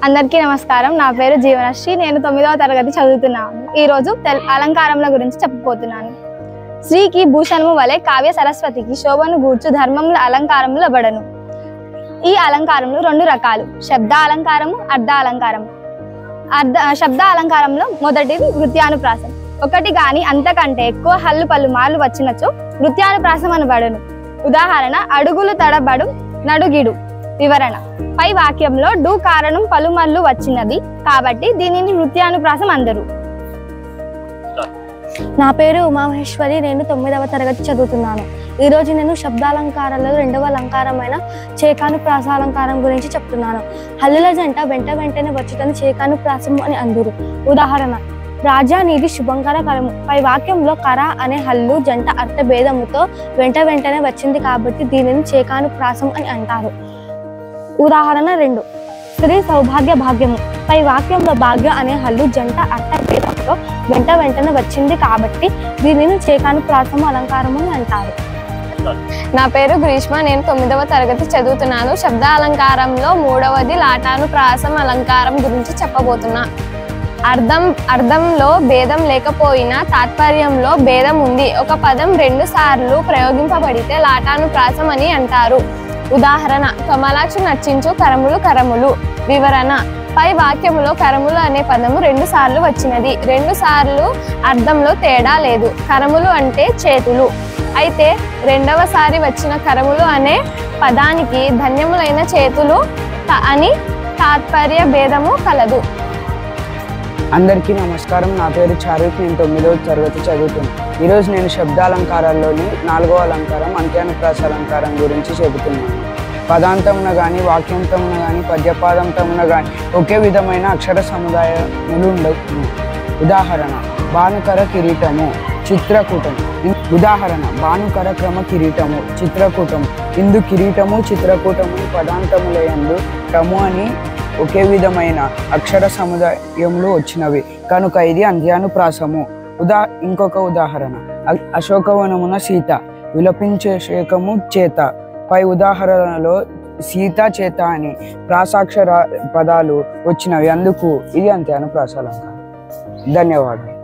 అందరికీ నమస్కారం. నా పేరు జీవనశ్రీ. నేను 9వ తరగతి చదువుతున్నాను. ఈ రోజు అలంకారముల గురించి చెప్పబోతున్నాను. శ్రీకి భూషణము వలె కావ్య సరస్వతికి శోభను గూర్చు ధర్మముల అలంకారములు అబడను. ఈ అలంకారములు రెండు రకాలు: శబ్ద అలంకారము, అర్ధ అలంకారము. శబ్ద అలంకారంలో మొదటిది నృత్యానుప్రాసం. ఒకటి గాని అంతకంటే ఎక్కువ హల్లు పలు మార్లు వచ్చినచో నృత్యానుప్రాసం అనబడును. ఉదాహరణ: అడుగులు తడబడు నడుగిడు. వివరణ: పై వాక్యంలో డు కారణం పలుమర్లు వచ్చినది కాబట్టి దీనిని నృత్యానుప్రాసం అందరు. నా పేరు ఉమామహేశ్వరి. నేను 9వ తరగతి చదువుతున్నాను. ఈ రోజు నేను శబ్దాలంకారాలలో 2వ అలంకారమైన చేకానుప్రాసాలంకారం గురించి చెప్తున్నాను. హల్లుల జంట వెంట వెంటనే వచ్చుటని చేకానుప్రాసం అని అందురు. ఉదాహరణ: రాజా నీది శుభంకర కరము. పై వాక్యంలో కర అనే హల్లు జంట అర్థభేదముతో వెంట వెంటనే వచ్చింది కాబట్టి దీనిని చేకానుప్రాసం అని అంటారు. ఉదాహరణ 2: స్త్రీ సౌభాగ్య భాగ్యము. పై వాక్యంలో భాగ్య అనే హల్లు జంట అర్థభేదంతో వెంట వెంటనే వచ్చింది కాబట్టి దీనిని చేకానుప్రాసము అలంకారము అని అంటారు. నా పేరు గ్రీష్మ. నేను 9వ తరగతి చదువుతున్నాను. శబ్ద అలంకారంలో 3వది లాటానుప్రాసం అలంకారం గురించి చెప్పబోతున్నా. అర్థంలో భేదం లేకపోయినా తాత్పర్యంలో భేదం ఉంది. ఒక పదం 2 సార్లు ప్రయోగింపబడితే లాటానుప్రాసం అని అంటారు. ఉదాహరణ: కమలాక్షి నర్చించు కరములు కరములు. వివరణ: పై వాక్యములో కరములు అనే పదము 2 సార్లు వచ్చినది. 2 సార్లు అర్థంలో తేడా లేదు. కరములు అంటే చేతులు. అయితే 2వసారి వచ్చిన కరములు అనే పదానికి ధన్యములైన చేతులు అని తాత్పర్య భేదము కలదు. అందరికీ నమస్కారం. నా పేరు చారుక్. నేను 9వ తరగతి చదువుతున్నాను. ఈరోజు నేను శబ్దాలంకారాల్లోని 4వ అలంకారం అంత్యానుప్రాస అలంకారం గురించి చెబుతున్నాను. పదాంతమున కానీ వాక్యాంతమున కానీ పద్యపాదంతమున కానీ ఒకే విధమైన అక్షర సముదాయములు ఉండవు. ఉదాహరణ: భానుకర కిరీటము, చిత్రకూటము. ఉదాహరణ: భానుకర క్రమ కిరీటము, చిత్రకూటము. ఇందు కిరీటము చిత్రకూటము పదాంతములయందు క్రము అని ఒకే విధమైన అక్షర సముదాయములు వచ్చినవి కనుక ఇది అంత్యానుప్రాసము. ఇంకొక ఉదాహరణ: అశోకవనమున సీత, విలపించే శేఖము చేత. పై ఉదాహరణలో సీత చేత అని ప్రాసాక్షర పదాలు వచ్చినవి, అందుకు ఇది అంత్యానుప్రాస అలంకారం. ధన్యవాదాలు.